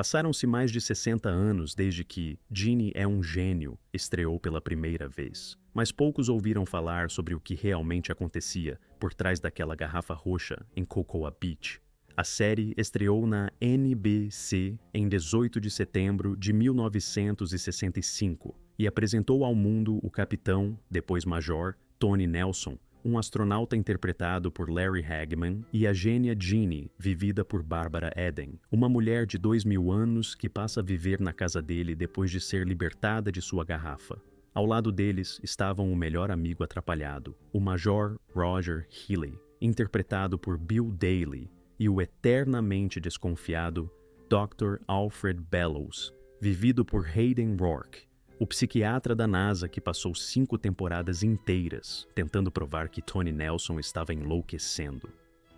Passaram-se mais de 60 anos desde que Ginny é um Gênio estreou pela primeira vez, mas poucos ouviram falar sobre o que realmente acontecia por trás daquela garrafa roxa em Cocoa Beach. A série estreou na NBC em 18 de setembro de 1965 e apresentou ao mundo o capitão, depois major, Tony Nelson, um astronauta interpretado por Larry Hagman, e a gênia Ginny, vivida por Barbara Eden, uma mulher de 2000 anos que passa a viver na casa dele depois de ser libertada de sua garrafa. Ao lado deles estavam o melhor amigo atrapalhado, o Major Roger Healey, interpretado por Bill Daly, e o eternamente desconfiado Dr. Alfred Bellows, vivido por Hayden Rourke, o psiquiatra da NASA que passou 5 temporadas inteiras tentando provar que Tony Nelson estava enlouquecendo.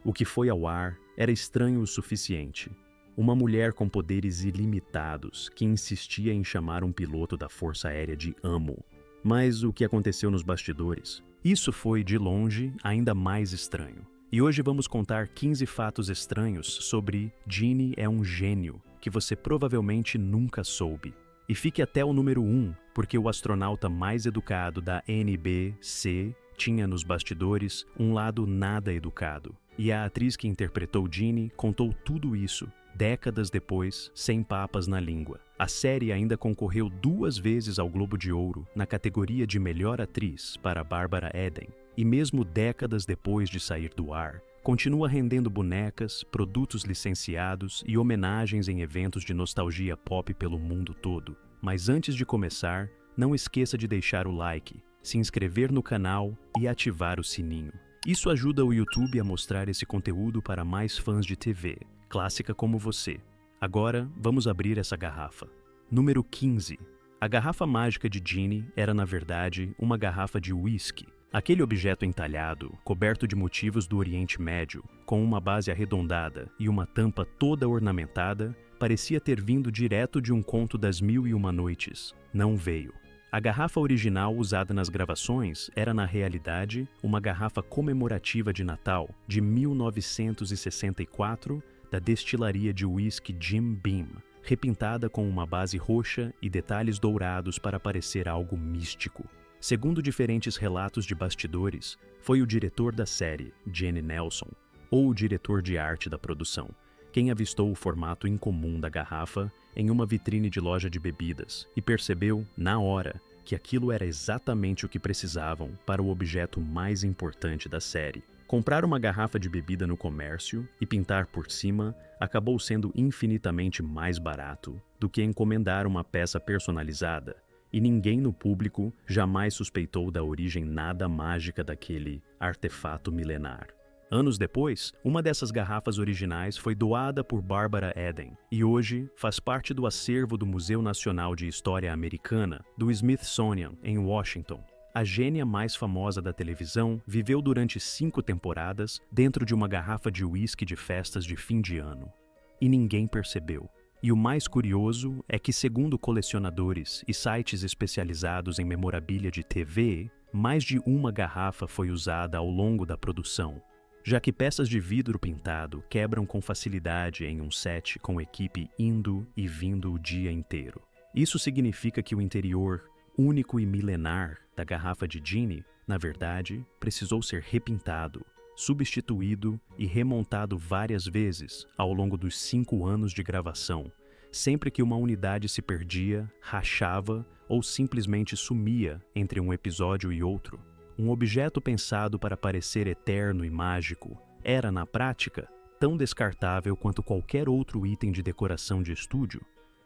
O que foi ao ar era estranho o suficiente. Uma mulher com poderes ilimitados que insistia em chamar um piloto da Força Aérea de amo. Mas o que aconteceu nos bastidores? Isso foi, de longe, ainda mais estranho. E hoje vamos contar 15 fatos estranhos sobre Ginny é um gênio que você provavelmente nunca soube. E fique até o número 1, porque o astronauta mais educado da NBC tinha nos bastidores um lado nada educado. E a atriz que interpretou Ginny contou tudo isso, décadas depois, sem papas na língua. A série ainda concorreu 2 vezes ao Globo de Ouro na categoria de melhor atriz para Barbara Eden. E mesmo décadas depois de sair do ar, continua rendendo bonecas, produtos licenciados e homenagens em eventos de nostalgia pop pelo mundo todo. Mas antes de começar, não esqueça de deixar o like, se inscrever no canal e ativar o sininho. Isso ajuda o YouTube a mostrar esse conteúdo para mais fãs de TV, clássica como você. Agora, vamos abrir essa garrafa. Número 15. A garrafa mágica de Ginny era, na verdade, uma garrafa de whisky. Aquele objeto entalhado, coberto de motivos do Oriente Médio, com uma base arredondada e uma tampa toda ornamentada, parecia ter vindo direto de um conto das Mil e Uma Noites. Não veio. A garrafa original usada nas gravações era, na realidade, uma garrafa comemorativa de Natal de 1964 da destilaria de whisky Jim Beam, repintada com uma base roxa e detalhes dourados para parecer algo místico. Segundo diferentes relatos de bastidores, foi o diretor da série, Jenny Nelson, ou o diretor de arte da produção, quem avistou o formato incomum da garrafa em uma vitrine de loja de bebidas e percebeu, na hora, que aquilo era exatamente o que precisavam para o objeto mais importante da série. Comprar uma garrafa de bebida no comércio e pintar por cima acabou sendo infinitamente mais barato do que encomendar uma peça personalizada, e ninguém no público jamais suspeitou da origem nada mágica daquele artefato milenar. Anos depois, uma dessas garrafas originais foi doada por Barbara Eden e hoje faz parte do acervo do Museu Nacional de História Americana do Smithsonian, em Washington. A gênia mais famosa da televisão viveu durante 5 temporadas dentro de uma garrafa de uísque de festas de fim de ano. E ninguém percebeu. E o mais curioso é que, segundo colecionadores e sites especializados em memorabilia de TV, mais de uma garrafa foi usada ao longo da produção, já que peças de vidro pintado quebram com facilidade em um set com equipe indo e vindo o dia inteiro. Isso significa que o interior, único e milenar, da garrafa de Ginny, na verdade, precisou ser repintado, substituído e remontado várias vezes ao longo dos 5 anos de gravação, sempre que uma unidade se perdia, rachava ou simplesmente sumia entre um episódio e outro. Um objeto pensado para parecer eterno e mágico era, na prática, tão descartável quanto qualquer outro item de decoração de estúdio.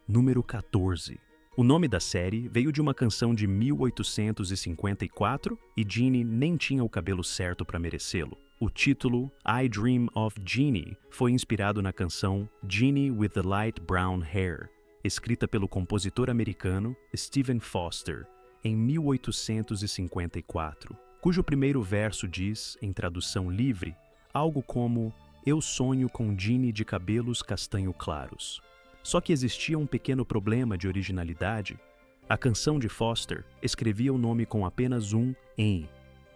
Número 14. O nome da série veio de uma canção de 1854 e Ginny nem tinha o cabelo certo para merecê-lo. O título, I Dream of Jeannie, foi inspirado na canção Jeannie with the Light Brown Hair, escrita pelo compositor americano Stephen Foster, em 1854, cujo primeiro verso diz, em tradução livre, algo como Eu sonho com Ginny de cabelos castanho claros. Só que existia um pequeno problema de originalidade. A canção de Foster escrevia o nome com apenas um N,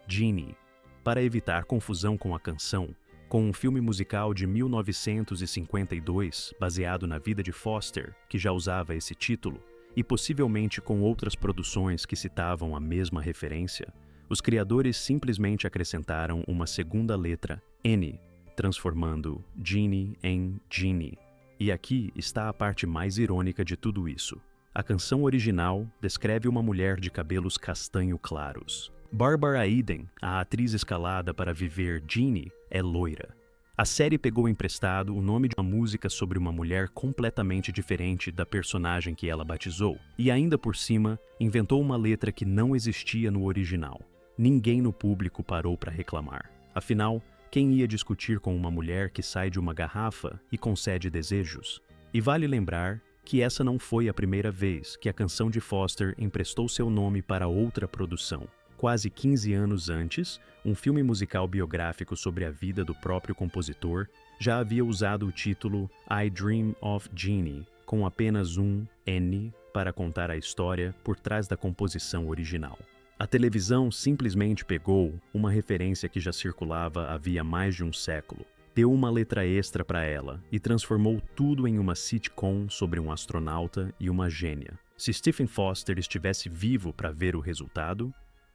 Ginny. Para evitar confusão com a canção, com um filme musical de 1952 baseado na vida de Foster, que já usava esse título, e possivelmente com outras produções que citavam a mesma referência, os criadores simplesmente acrescentaram uma segunda letra, N, transformando Jeannie em Jeannie. E aqui está a parte mais irônica de tudo isso. A canção original descreve uma mulher de cabelos castanho claros. Barbara Eden, a atriz escalada para viver Jeannie, é loira. A série pegou emprestado o nome de uma música sobre uma mulher completamente diferente da personagem que ela batizou, e ainda por cima, inventou uma letra que não existia no original. Ninguém no público parou para reclamar. Afinal, quem ia discutir com uma mulher que sai de uma garrafa e concede desejos? E vale lembrar que essa não foi a primeira vez que a canção de Foster emprestou seu nome para outra produção. Quase 15 anos antes, um filme musical biográfico sobre a vida do próprio compositor já havia usado o título I Dream of Jeannie, com apenas um N para contar a história por trás da composição original. A televisão simplesmente pegou uma referência que já circulava havia mais de um século, deu uma letra extra para ela e transformou tudo em uma sitcom sobre um astronauta e uma gênia. Se Stephen Foster estivesse vivo para ver o resultado,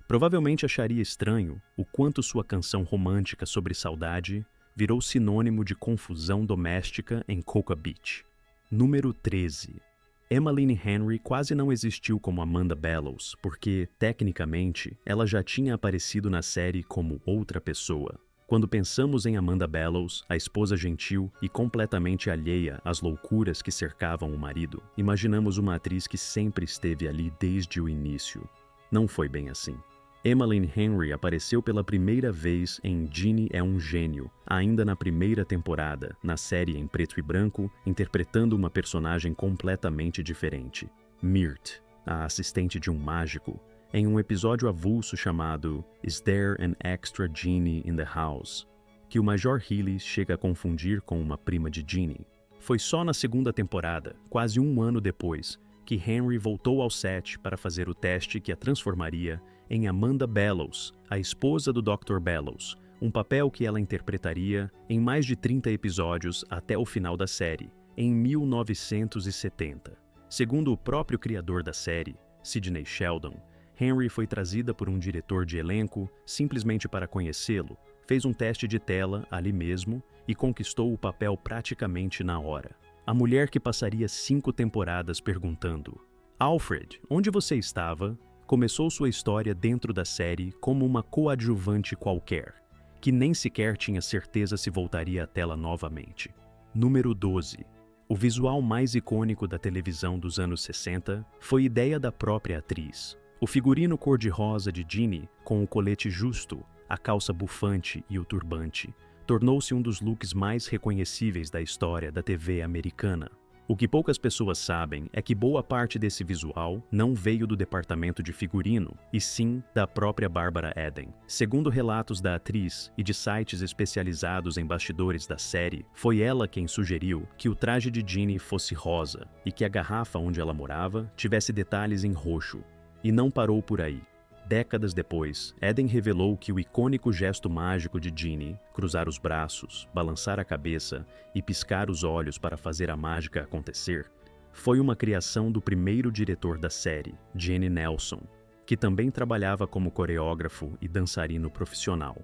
provavelmente acharia estranho o quanto sua canção romântica sobre saudade virou sinônimo de confusão doméstica em Cocoa Beach. Número 13. Emmeline Henry quase não existiu como Amanda Bellows, porque, tecnicamente, ela já tinha aparecido na série como outra pessoa. Quando pensamos em Amanda Bellows, a esposa gentil e completamente alheia às loucuras que cercavam o marido, imaginamos uma atriz que sempre esteve ali desde o início. Não foi bem assim. Emmeline Henry apareceu pela primeira vez em Jeannie é um Gênio, ainda na primeira temporada, na série em preto e branco, interpretando uma personagem completamente diferente. Myrt, a assistente de um mágico, em um episódio avulso chamado Is There an Extra Jeannie in the House?, que o Major Healy chega a confundir com uma prima de Jeannie. Foi só na segunda temporada, quase um ano depois, que Henry voltou ao set para fazer o teste que a transformaria em Amanda Bellows, a esposa do Dr. Bellows, um papel que ela interpretaria em mais de 30 episódios até o final da série, em 1970. Segundo o próprio criador da série, Sidney Sheldon, Henry foi trazida por um diretor de elenco simplesmente para conhecê-lo, fez um teste de tela ali mesmo e conquistou o papel praticamente na hora. A mulher que passaria 5 temporadas perguntando "Alfred, onde você estava?", começou sua história dentro da série como uma coadjuvante qualquer, que nem sequer tinha certeza se voltaria à tela novamente. Número 12. O visual mais icônico da televisão dos anos 60 foi ideia da própria atriz. O figurino cor-de-rosa de Jeannie, com o colete justo, a calça bufante e o turbante, tornou-se um dos looks mais reconhecíveis da história da TV americana. O que poucas pessoas sabem é que boa parte desse visual não veio do departamento de figurino, e sim da própria Barbara Eden. Segundo relatos da atriz e de sites especializados em bastidores da série, foi ela quem sugeriu que o traje de Jeannie fosse rosa e que a garrafa onde ela morava tivesse detalhes em roxo. E não parou por aí. Décadas depois, Eden revelou que o icônico gesto mágico de Jeannie, cruzar os braços, balançar a cabeça e piscar os olhos para fazer a mágica acontecer, foi uma criação do primeiro diretor da série, Jenny Nelson, que também trabalhava como coreógrafo e dançarino profissional.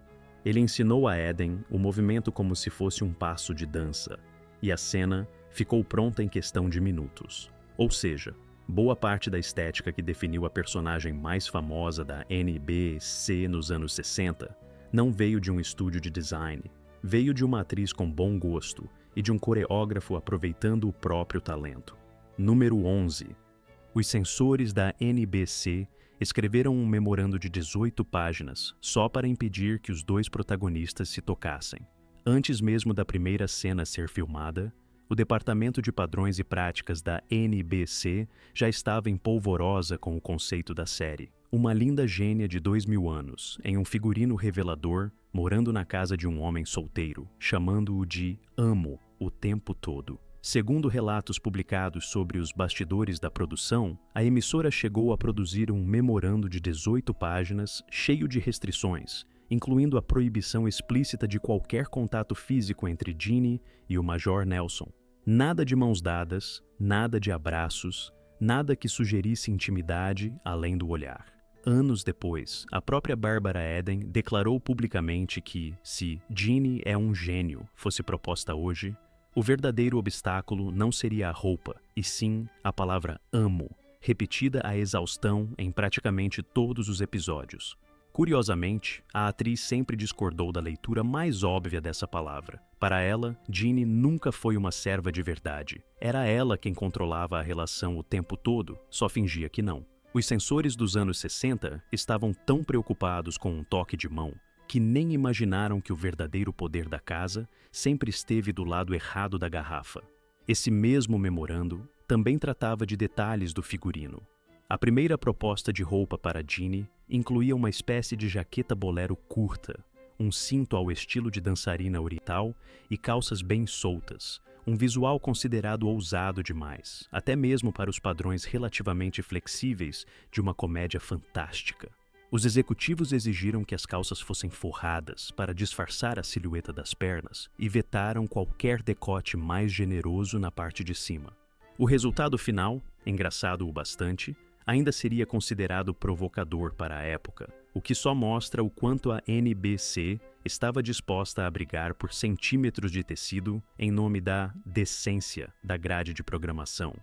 Ele ensinou a Eden o movimento como se fosse um passo de dança, e a cena ficou pronta em questão de minutos. Ou seja, boa parte da estética que definiu a personagem mais famosa da NBC nos anos 60 não veio de um estúdio de design, veio de uma atriz com bom gosto e de um coreógrafo aproveitando o próprio talento. Número 11. Os censores da NBC escreveram um memorando de 18 páginas só para impedir que os dois protagonistas se tocassem. Antes mesmo da primeira cena ser filmada, o Departamento de Padrões e Práticas da NBC já estava em polvorosa com o conceito da série. Uma linda gênia de 2000 anos, em um figurino revelador, morando na casa de um homem solteiro, chamando-o de Amo o tempo todo. Segundo relatos publicados sobre os bastidores da produção, a emissora chegou a produzir um memorando de 18 páginas cheio de restrições, incluindo a proibição explícita de qualquer contato físico entre Ginny e o Major Nelson. Nada de mãos dadas, nada de abraços, nada que sugerisse intimidade além do olhar. Anos depois, a própria Barbara Eden declarou publicamente que, se Ginny é um gênio fosse proposta hoje, o verdadeiro obstáculo não seria a roupa, e sim a palavra amo, repetida à exaustão em praticamente todos os episódios. Curiosamente, a atriz sempre discordou da leitura mais óbvia dessa palavra. Para ela, Ginny nunca foi uma serva de verdade. Era ela quem controlava a relação o tempo todo, só fingia que não. Os censores dos anos 60 estavam tão preocupados com um toque de mão que nem imaginaram que o verdadeiro poder da casa sempre esteve do lado errado da garrafa. Esse mesmo memorando também tratava de detalhes do figurino. A primeira proposta de roupa para Ginny incluía uma espécie de jaqueta bolero curta, um cinto ao estilo de dançarina oriental e calças bem soltas, um visual considerado ousado demais, até mesmo para os padrões relativamente flexíveis de uma comédia fantástica. Os executivos exigiram que as calças fossem forradas para disfarçar a silhueta das pernas e vetaram qualquer decote mais generoso na parte de cima. O resultado final, engraçado o bastante, ainda seria considerado provocador para a época, o que só mostra o quanto a NBC estava disposta a brigar por centímetros de tecido em nome da decência da grade de programação.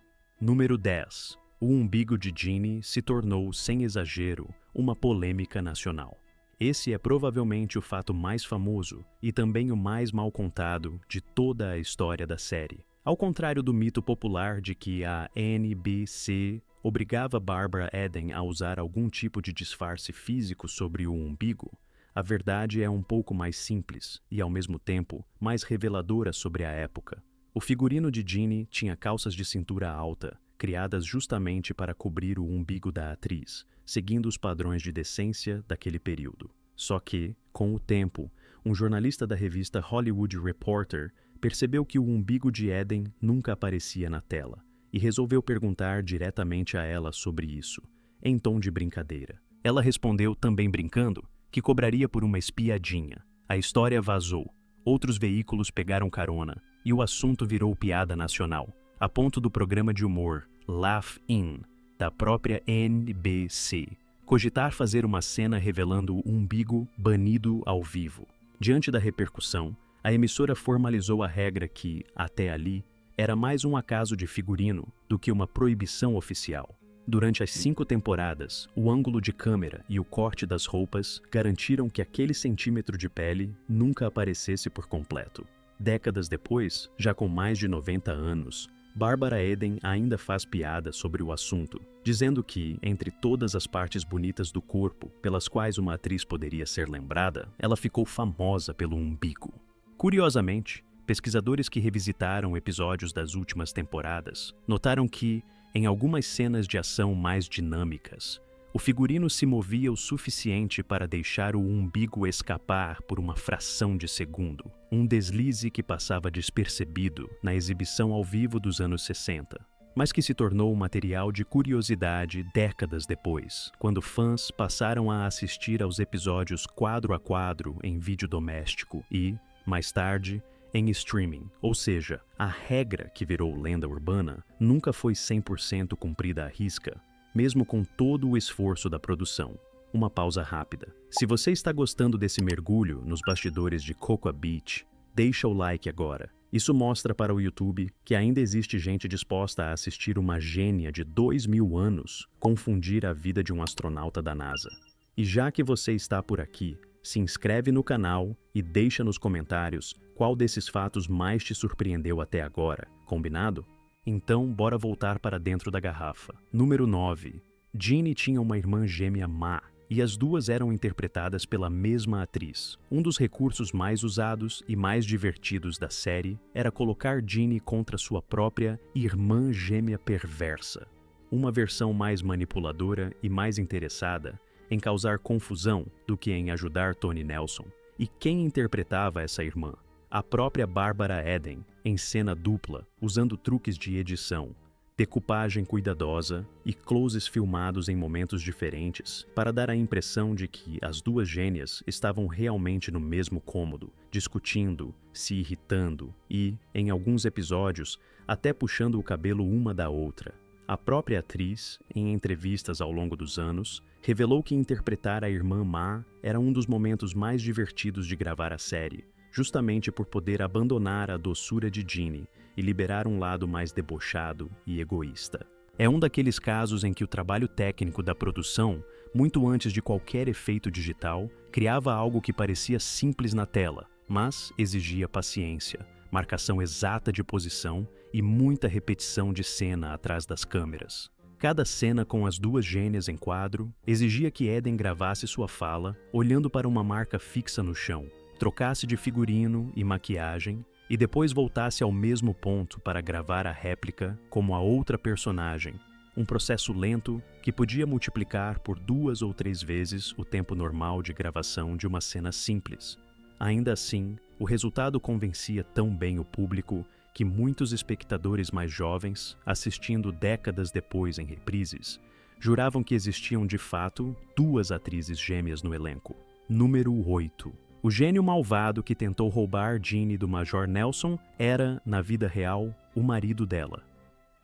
Número 10. O umbigo de Ginny se tornou, sem exagero, uma polêmica nacional. Esse é provavelmente o fato mais famoso e também o mais mal contado de toda a história da série. Ao contrário do mito popular de que a NBC obrigava Barbara Eden a usar algum tipo de disfarce físico sobre o umbigo, a verdade é um pouco mais simples e, ao mesmo tempo, mais reveladora sobre a época. O figurino de Ginny tinha calças de cintura alta, criadas justamente para cobrir o umbigo da atriz, seguindo os padrões de decência daquele período. Só que, com o tempo, um jornalista da revista Hollywood Reporter percebeu que o umbigo de Eden nunca aparecia na tela e resolveu perguntar diretamente a ela sobre isso, em tom de brincadeira. Ela respondeu, também brincando, que cobraria por uma espiadinha. A história vazou, outros veículos pegaram carona e o assunto virou piada nacional, a ponto do programa de humor Laugh In, da própria NBC, cogitar fazer uma cena revelando o umbigo banido ao vivo. Diante da repercussão, a emissora formalizou a regra que, até ali, era mais um acaso de figurino do que uma proibição oficial. Durante as 5 temporadas, o ângulo de câmera e o corte das roupas garantiram que aquele centímetro de pele nunca aparecesse por completo. Décadas depois, já com mais de 90 anos, Barbara Eden ainda faz piada sobre o assunto, dizendo que, entre todas as partes bonitas do corpo pelas quais uma atriz poderia ser lembrada, ela ficou famosa pelo umbigo. Curiosamente, pesquisadores que revisitaram episódios das últimas temporadas notaram que, em algumas cenas de ação mais dinâmicas, o figurino se movia o suficiente para deixar o umbigo escapar por uma fração de segundo, um deslize que passava despercebido na exibição ao vivo dos anos 60, mas que se tornou material de curiosidade décadas depois, quando fãs passaram a assistir aos episódios quadro a quadro em vídeo doméstico e, mais tarde, em streaming, ou seja, a regra que virou lenda urbana nunca foi 100% cumprida à risca, mesmo com todo o esforço da produção. Uma pausa rápida. Se você está gostando desse mergulho nos bastidores de Cocoa Beach, deixa o like agora. Isso mostra para o YouTube que ainda existe gente disposta a assistir uma gênia de 2000 anos confundir a vida de um astronauta da NASA. E já que você está por aqui, se inscreve no canal e deixa nos comentários qual desses fatos mais te surpreendeu até agora, combinado? Então, bora voltar para dentro da garrafa. Número 9. Ginny tinha uma irmã gêmea má, e as duas eram interpretadas pela mesma atriz. Um dos recursos mais usados e mais divertidos da série era colocar Ginny contra sua própria irmã gêmea perversa. Uma versão mais manipuladora e mais interessada em causar confusão do que em ajudar Tony Nelson. E quem interpretava essa irmã? A própria Barbara Eden, em cena dupla, usando truques de edição. decupagem cuidadosa e closes filmados em momentos diferentes para dar a impressão de que as duas gêmeas estavam realmente no mesmo cômodo, discutindo, se irritando e, em alguns episódios, até puxando o cabelo uma da outra. A própria atriz, em entrevistas ao longo dos anos, revelou que interpretar a irmã Ma era um dos momentos mais divertidos de gravar a série, justamente por poder abandonar a doçura de Ginny e liberar um lado mais debochado e egoísta. É um daqueles casos em que o trabalho técnico da produção, muito antes de qualquer efeito digital, criava algo que parecia simples na tela, mas exigia paciência, marcação exata de posição e muita repetição de cena atrás das câmeras. Cada cena com as duas gêmeas em quadro exigia que Eden gravasse sua fala olhando para uma marca fixa no chão, trocasse de figurino e maquiagem e depois voltasse ao mesmo ponto para gravar a réplica como a outra personagem, um processo lento que podia multiplicar por 2 ou 3 vezes o tempo normal de gravação de uma cena simples. Ainda assim, o resultado convencia tão bem o público que muitos espectadores mais jovens, assistindo décadas depois em reprises, juravam que existiam de fato 2 atrizes gêmeas no elenco. Número 8. O gênio malvado que tentou roubar Ginny do Major Nelson era, na vida real, o marido dela.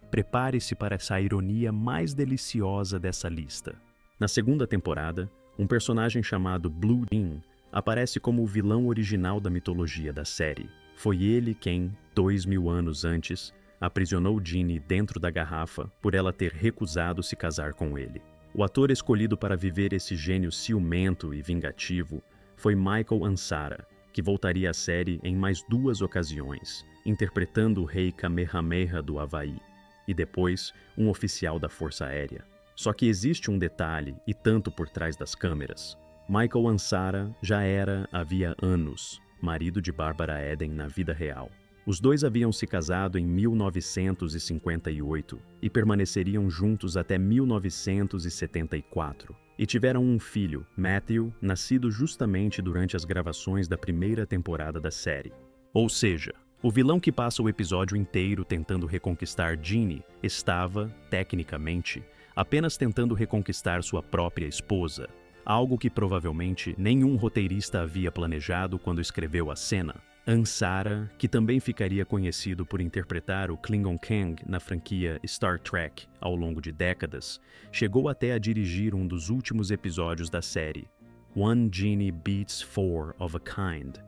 Prepare-se para essa ironia mais deliciosa dessa lista. Na segunda temporada, um personagem chamado Blue Jean aparece como o vilão original da mitologia da série. Foi ele quem, 2000 anos antes, aprisionou Ginny dentro da garrafa por ela ter recusado se casar com ele. O ator escolhido para viver esse gênio ciumento e vingativo foi Michael Ansara, que voltaria à série em mais 2 ocasiões, interpretando o rei Kamehameha do Havaí, e depois um oficial da Força Aérea. Só que existe um detalhe e tanto por trás das câmeras. Michael Ansara já era, havia anos, marido de Barbara Eden na vida real. Os dois haviam se casado em 1958 e permaneceriam juntos até 1974. E tiveram um filho, Matthew, nascido justamente durante as gravações da primeira temporada da série. Ou seja, o vilão que passa o episódio inteiro tentando reconquistar Ginny estava, tecnicamente, apenas tentando reconquistar sua própria esposa, algo que provavelmente nenhum roteirista havia planejado quando escreveu a cena. Ansara, que também ficaria conhecido por interpretar o Klingon Kang na franquia Star Trek ao longo de décadas, chegou até a dirigir um dos últimos episódios da série, One Genie Beats Four of a Kind,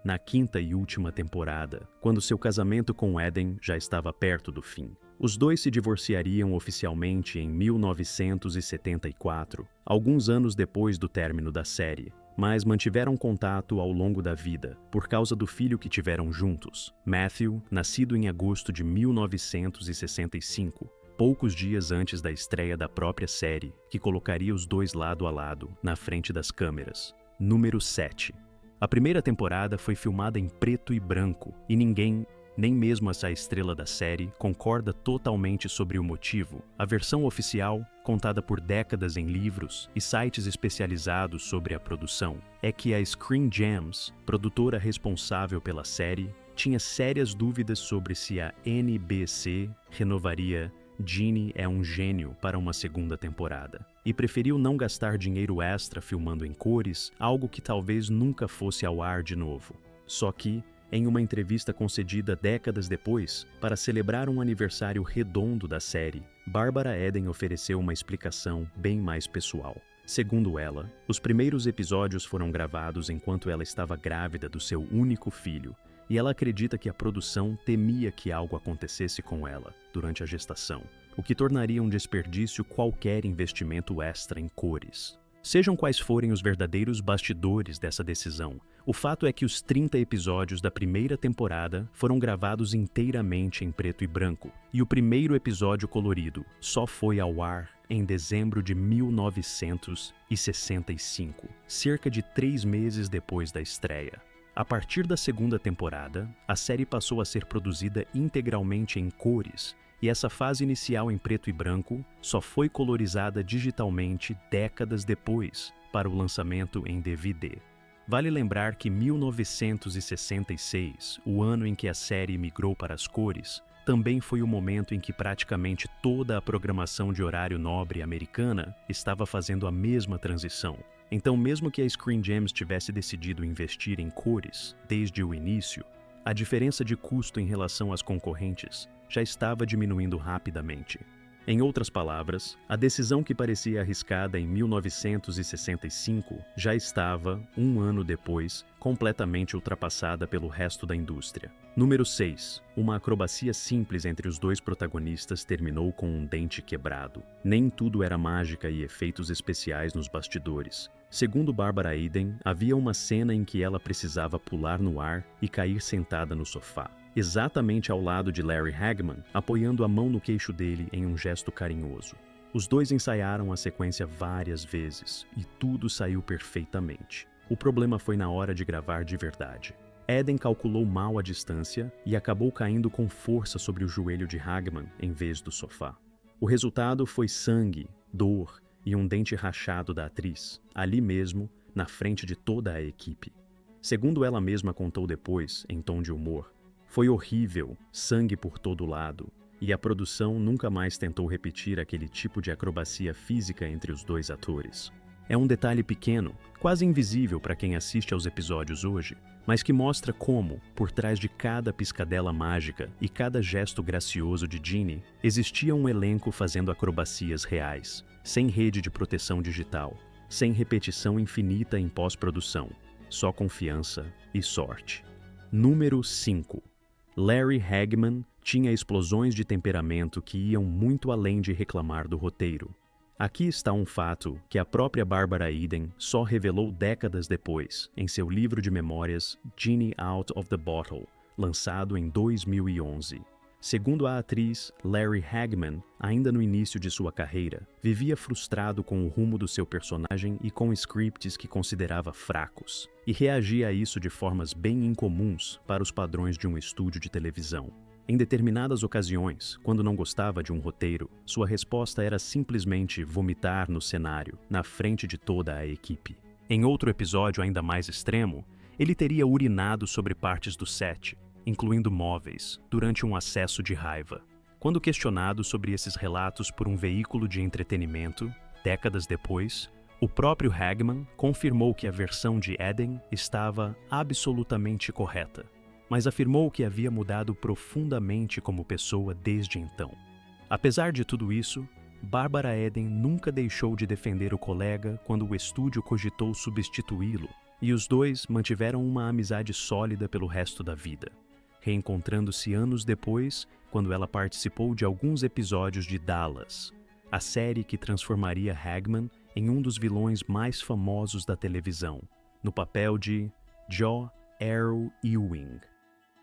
na 5ª e última temporada, quando seu casamento com Eden já estava perto do fim. Os dois se divorciariam oficialmente em 1974, alguns anos depois do término da série, mas mantiveram contato ao longo da vida por causa do filho que tiveram juntos, Matthew, nascido em agosto de 1965, poucos dias antes da estreia da própria série, que colocaria os dois lado a lado, na frente das câmeras. Número 7. A primeira temporada foi filmada em preto e branco, e ninguém, nem mesmo essa estrela da série, concorda totalmente sobre o motivo. A versão oficial, contada por décadas em livros e sites especializados sobre a produção, é que a Screen Gems, produtora responsável pela série, tinha sérias dúvidas sobre se a NBC renovaria Ginny é um Gênio para uma segunda temporada, e preferiu não gastar dinheiro extra filmando em cores, algo que talvez nunca fosse ao ar de novo. Só que, em uma entrevista concedida décadas depois, para celebrar um aniversário redondo da série, Barbara Eden ofereceu uma explicação bem mais pessoal. Segundo ela, os primeiros episódios foram gravados enquanto ela estava grávida do seu único filho, e ela acredita que a produção temia que algo acontecesse com ela durante a gestação, o que tornaria um desperdício qualquer investimento extra em cores. Sejam quais forem os verdadeiros bastidores dessa decisão, o fato é que os 30 episódios da primeira temporada foram gravados inteiramente em preto e branco, e o primeiro episódio colorido só foi ao ar em dezembro de 1965, cerca de 3 meses depois da estreia. A partir da segunda temporada, a série passou a ser produzida integralmente em cores, e essa fase inicial em preto e branco só foi colorizada digitalmente décadas depois, para o lançamento em DVD. Vale lembrar que 1966, o ano em que a série migrou para as cores, também foi o momento em que praticamente toda a programação de horário nobre americana estava fazendo a mesma transição. Então, mesmo que a Screen Gems tivesse decidido investir em cores desde o início, a diferença de custo em relação às concorrentes já estava diminuindo rapidamente. Em outras palavras, a decisão que parecia arriscada em 1965 já estava, um ano depois, completamente ultrapassada pelo resto da indústria. Número 6. Uma acrobacia simples entre os dois protagonistas terminou com um dente quebrado. Nem tudo era mágica e efeitos especiais nos bastidores. Segundo Barbara Eden, havia uma cena em que ela precisava pular no ar e cair sentada no sofá, exatamente ao lado de Larry Hagman, apoiando a mão no queixo dele em um gesto carinhoso. Os dois ensaiaram a sequência várias vezes e tudo saiu perfeitamente. O problema foi na hora de gravar de verdade. Eden calculou mal a distância e acabou caindo com força sobre o joelho de Hagman em vez do sofá. O resultado foi sangue, dor e um dente rachado da atriz, ali mesmo, na frente de toda a equipe. Segundo ela mesma contou depois, em tom de humor, foi horrível, sangue por todo lado, e a produção nunca mais tentou repetir aquele tipo de acrobacia física entre os dois atores. É um detalhe pequeno, quase invisível para quem assiste aos episódios hoje, mas que mostra como, por trás de cada piscadela mágica e cada gesto gracioso de Ginny, existia um elenco fazendo acrobacias reais, sem rede de proteção digital, sem repetição infinita em pós-produção, só confiança e sorte. Número 5. Larry Hagman tinha explosões de temperamento que iam muito além de reclamar do roteiro. Aqui está um fato que a própria Barbara Eden só revelou décadas depois, em seu livro de memórias Ginny Out of the Bottle, lançado em 2011. Segundo a atriz, Larry Hagman, ainda no início de sua carreira, vivia frustrado com o rumo do seu personagem e com scripts que considerava fracos, e reagia a isso de formas bem incomuns para os padrões de um estúdio de televisão. Em determinadas ocasiões, quando não gostava de um roteiro, sua resposta era simplesmente vomitar no cenário, na frente de toda a equipe. Em outro episódio ainda mais extremo, ele teria urinado sobre partes do set, incluindo móveis, durante um acesso de raiva. Quando questionado sobre esses relatos por um veículo de entretenimento, décadas depois, o próprio Hagman confirmou que a versão de Eden estava absolutamente correta, mas afirmou que havia mudado profundamente como pessoa desde então. Apesar de tudo isso, Barbara Eden nunca deixou de defender o colega quando o estúdio cogitou substituí-lo, e os dois mantiveram uma amizade sólida pelo resto da vida, reencontrando-se anos depois quando ela participou de alguns episódios de Dallas, a série que transformaria Hagman em um dos vilões mais famosos da televisão, no papel de Joe Arrow Ewing.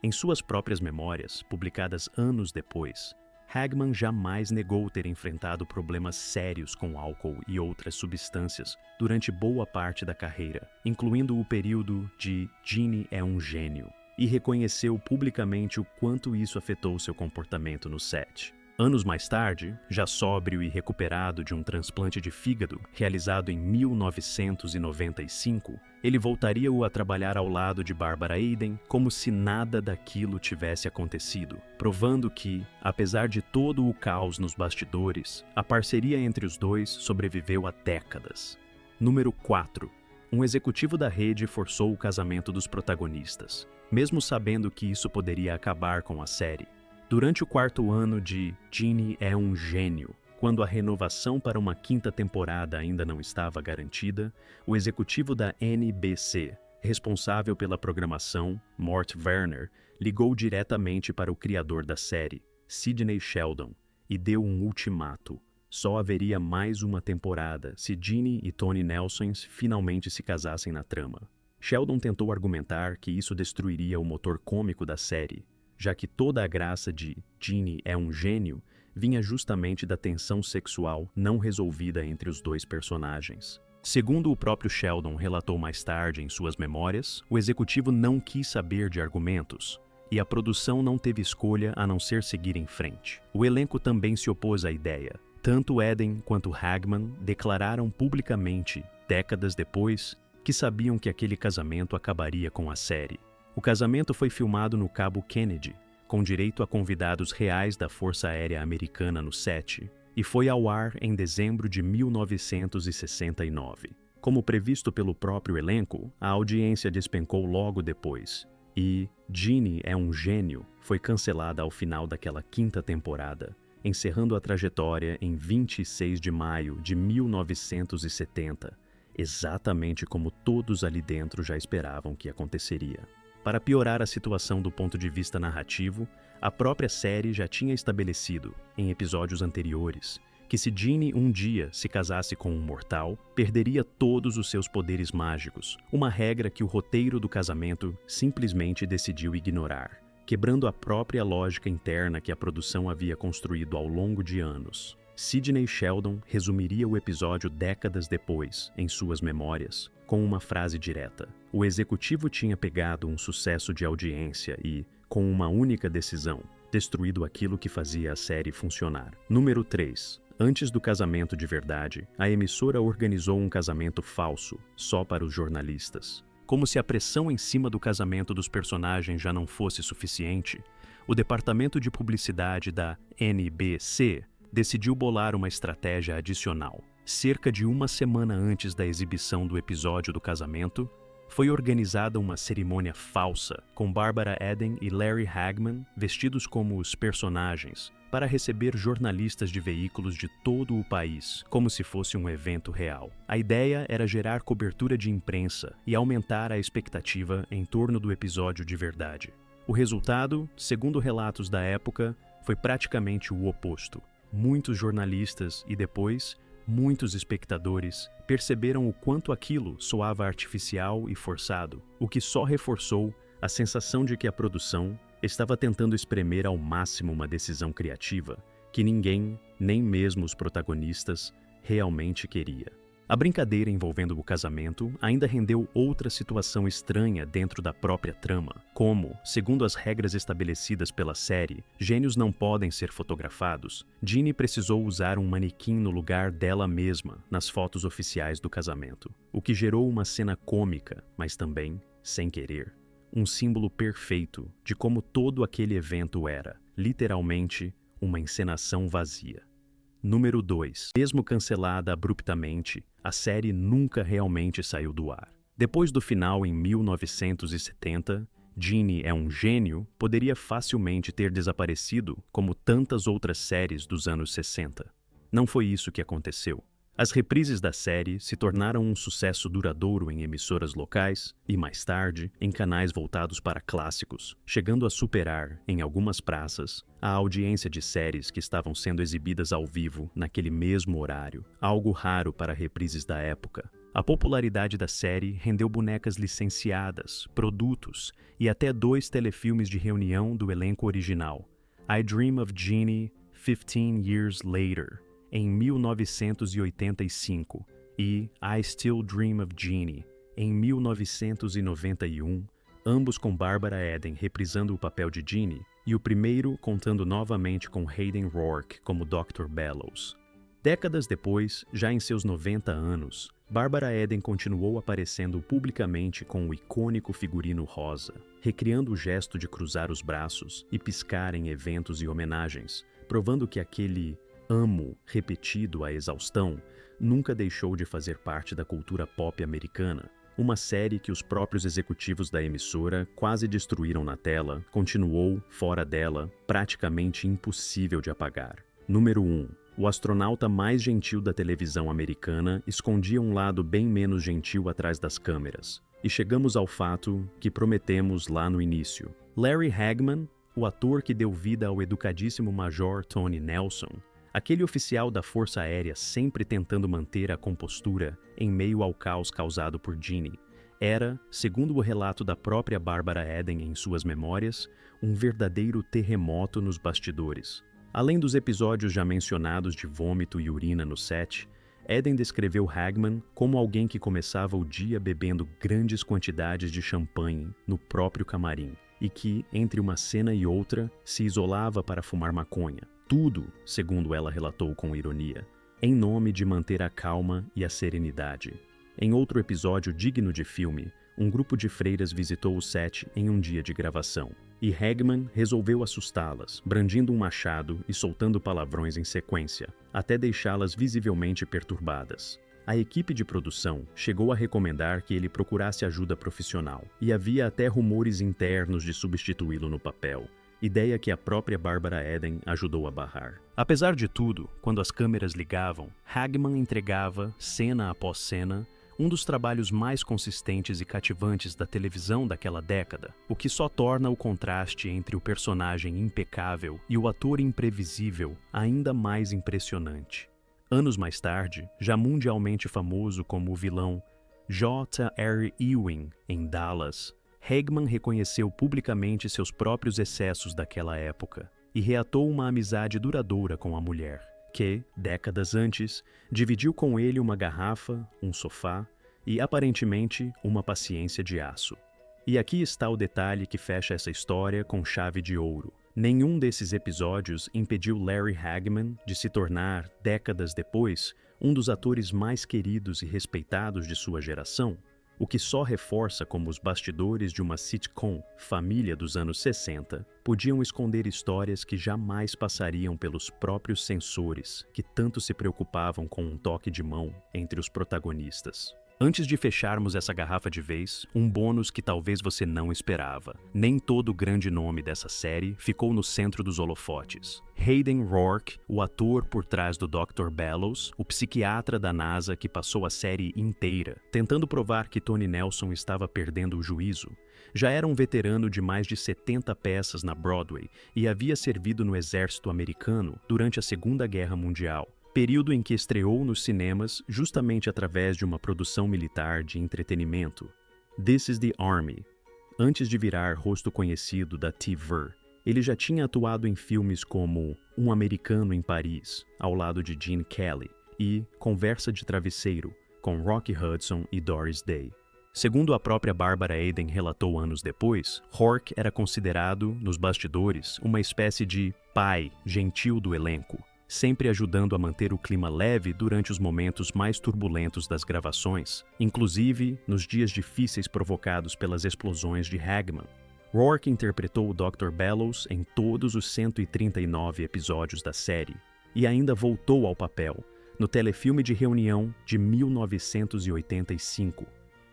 Em suas próprias memórias, publicadas anos depois, Hagman jamais negou ter enfrentado problemas sérios com álcool e outras substâncias durante boa parte da carreira, incluindo o período de Ginny é um gênio, e reconheceu publicamente o quanto isso afetou seu comportamento no set. Anos mais tarde, já sóbrio e recuperado de um transplante de fígado realizado em 1995, ele voltaria a trabalhar ao lado de Barbara Eden como se nada daquilo tivesse acontecido, provando que, apesar de todo o caos nos bastidores, a parceria entre os dois sobreviveu há décadas. Número 4. Um executivo da rede forçou o casamento dos protagonistas, mesmo sabendo que isso poderia acabar com a série. Durante o quarto ano de Ginny é um gênio, quando a renovação para uma quinta temporada ainda não estava garantida, o executivo da NBC, responsável pela programação, Mort Werner, ligou diretamente para o criador da série, Sidney Sheldon, e deu um ultimato. Só haveria mais uma temporada se Ginny e Tony Nelson finalmente se casassem na trama. Sheldon tentou argumentar que isso destruiria o motor cômico da série, já que toda a graça de Ginny é um gênio vinha justamente da tensão sexual não resolvida entre os dois personagens. Segundo o próprio Sheldon relatou mais tarde em suas memórias, o executivo não quis saber de argumentos, e a produção não teve escolha a não ser seguir em frente. O elenco também se opôs à ideia. Tanto Eden quanto Hagman declararam publicamente, décadas depois, que sabiam que aquele casamento acabaria com a série. O casamento foi filmado no Cabo Kennedy, com direito a convidados reais da Força Aérea Americana no set, e foi ao ar em dezembro de 1969. Como previsto pelo próprio elenco, a audiência despencou logo depois, e Ginny é um Gênio foi cancelada ao final daquela quinta temporada, encerrando a trajetória em 26 de maio de 1970, exatamente como todos ali dentro já esperavam que aconteceria. Para piorar a situação do ponto de vista narrativo, a própria série já tinha estabelecido, em episódios anteriores, que se Ginny um dia se casasse com um mortal, perderia todos os seus poderes mágicos, uma regra que o roteiro do casamento simplesmente decidiu ignorar, quebrando a própria lógica interna que a produção havia construído ao longo de anos. Sidney Sheldon resumiria o episódio décadas depois, em suas memórias, com uma frase direta. O executivo tinha pegado um sucesso de audiência e, com uma única decisão, destruído aquilo que fazia a série funcionar. Número 3. Antes do casamento de verdade, a emissora organizou um casamento falso, só para os jornalistas. Como se a pressão em cima do casamento dos personagens já não fosse suficiente, o departamento de publicidade da NBC decidiu bolar uma estratégia adicional. Cerca de uma semana antes da exibição do episódio do casamento, foi organizada uma cerimônia falsa, com Barbara Eden e Larry Hagman vestidos como os personagens, para receber jornalistas de veículos de todo o país, como se fosse um evento real. A ideia era gerar cobertura de imprensa e aumentar a expectativa em torno do episódio de verdade. O resultado, segundo relatos da época, foi praticamente o oposto. Muitos jornalistas e depois, muitos espectadores perceberam o quanto aquilo soava artificial e forçado, o que só reforçou a sensação de que a produção estava tentando espremer ao máximo uma decisão criativa que ninguém, nem mesmo os protagonistas, realmente queria. A brincadeira envolvendo o casamento ainda rendeu outra situação estranha dentro da própria trama, como, segundo as regras estabelecidas pela série, gênios não podem ser fotografados. Ginny precisou usar um manequim no lugar dela mesma nas fotos oficiais do casamento, o que gerou uma cena cômica, mas também, sem querer, um símbolo perfeito de como todo aquele evento era, literalmente, uma encenação vazia. Número 2. Mesmo cancelada abruptamente, a série nunca realmente saiu do ar. Depois do final em 1970, Ginny é um Gênio poderia facilmente ter desaparecido como tantas outras séries dos anos 60. Não foi isso que aconteceu. As reprises da série se tornaram um sucesso duradouro em emissoras locais e, mais tarde, em canais voltados para clássicos, chegando a superar, em algumas praças, a audiência de séries que estavam sendo exibidas ao vivo naquele mesmo horário, algo raro para reprises da época. A popularidade da série rendeu bonecas licenciadas, produtos e até 2 telefilmes de reunião do elenco original: I Dream of Jeannie, 15 Years Later, em 1985, e I Still Dream of Jeannie, em 1991, ambos com Barbara Eden reprisando o papel de Ginny, e o primeiro contando novamente com Hayden Rourke como Dr. Bellows. Décadas depois, já em seus 90 anos, Barbara Eden continuou aparecendo publicamente com o icônico figurino rosa, recriando o gesto de cruzar os braços e piscar em eventos e homenagens, provando que aquele amo repetido à exaustão nunca deixou de fazer parte da cultura pop americana. Uma série que os próprios executivos da emissora quase destruíram na tela, continuou, fora dela, praticamente impossível de apagar. Número 1. O astronauta mais gentil da televisão americana escondia um lado bem menos gentil atrás das câmeras. E chegamos ao fato que prometemos lá no início. Larry Hagman, o ator que deu vida ao educadíssimo Major Tony Nelson, aquele oficial da Força Aérea sempre tentando manter a compostura em meio ao caos causado por Ginny, era, segundo o relato da própria Barbara Eden em suas memórias, um verdadeiro terremoto nos bastidores. Além dos episódios já mencionados de vômito e urina no set, Eden descreveu Hagman como alguém que começava o dia bebendo grandes quantidades de champanhe no próprio camarim e que, entre uma cena e outra, se isolava para fumar maconha. Tudo, segundo ela relatou com ironia, em nome de manter a calma e a serenidade. Em outro episódio digno de filme, um grupo de freiras visitou o set em um dia de gravação. e Hagman resolveu assustá-las, brandindo um machado e soltando palavrões em sequência, até deixá-las visivelmente perturbadas. A equipe de produção chegou a recomendar que ele procurasse ajuda profissional, e havia até rumores internos de substituí-lo no papel, ideia que a própria Barbara Eden ajudou a barrar. Apesar de tudo, quando as câmeras ligavam, Hagman entregava, cena após cena, um dos trabalhos mais consistentes e cativantes da televisão daquela década, o que só torna o contraste entre o personagem impecável e o ator imprevisível ainda mais impressionante. Anos mais tarde, já mundialmente famoso como o vilão J. R. Ewing em Dallas, Hagman reconheceu publicamente seus próprios excessos daquela época e reatou uma amizade duradoura com a mulher, que, décadas antes, dividiu com ele uma garrafa, um sofá e, aparentemente, uma paciência de aço. E aqui está o detalhe que fecha essa história com chave de ouro. Nenhum desses episódios impediu Larry Hagman de se tornar, décadas depois, um dos atores mais queridos e respeitados de sua geração, o que só reforça como os bastidores de uma sitcom família dos anos 60 podiam esconder histórias que jamais passariam pelos próprios censores, que tanto se preocupavam com um toque de mão entre os protagonistas. Antes de fecharmos essa garrafa de vez, um bônus que talvez você não esperava. Nem todo o grande nome dessa série ficou no centro dos holofotes. Hayden Rourke, o ator por trás do Dr. Bellows, o psiquiatra da NASA que passou a série inteira, tentando provar que Tony Nelson estava perdendo o juízo, já era um veterano de mais de 70 peças na Broadway e havia servido no exército americano durante a Segunda Guerra Mundial, período em que estreou nos cinemas justamente através de uma produção militar de entretenimento, This is the Army. Antes de virar rosto conhecido da TV, ele já tinha atuado em filmes como Um Americano em Paris, ao lado de Gene Kelly, e Conversa de Travesseiro, com Rock Hudson e Doris Day. Segundo a própria Barbara Eden relatou anos depois, Rourke era considerado, nos bastidores, uma espécie de pai gentil do elenco, sempre ajudando a manter o clima leve durante os momentos mais turbulentos das gravações, inclusive nos dias difíceis provocados pelas explosões de Hagman. Rourke interpretou o Dr. Bellows em todos os 139 episódios da série e ainda voltou ao papel no telefilme de reunião de 1985,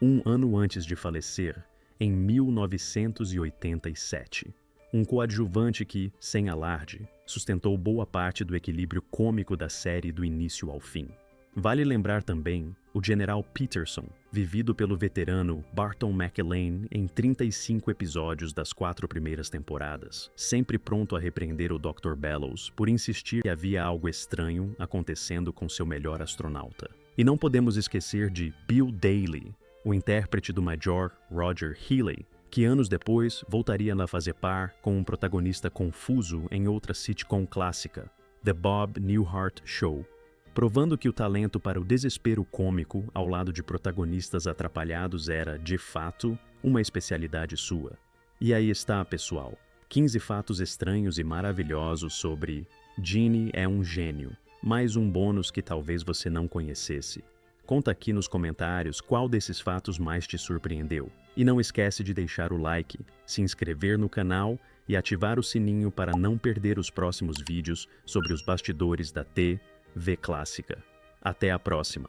um ano antes de falecer, em 1987. Um coadjuvante que, sem alarde, sustentou boa parte do equilíbrio cômico da série do início ao fim. Vale lembrar também o General Peterson, vivido pelo veterano Barton McElane em 35 episódios das 4 primeiras temporadas, sempre pronto a repreender o Dr. Bellows por insistir que havia algo estranho acontecendo com seu melhor astronauta. E não podemos esquecer de Bill Daly, o intérprete do Major Roger Healey, que anos depois voltaria a fazer par com um protagonista confuso em outra sitcom clássica, The Bob Newhart Show, provando que o talento para o desespero cômico ao lado de protagonistas atrapalhados era, de fato, uma especialidade sua. E aí está, pessoal, 15 fatos estranhos e maravilhosos sobre Gene é um gênio, mais um bônus que talvez você não conhecesse. Conta aqui nos comentários qual desses fatos mais te surpreendeu. E não esquece de deixar o like, se inscrever no canal e ativar o sininho para não perder os próximos vídeos sobre os bastidores da TV clássica. Até a próxima!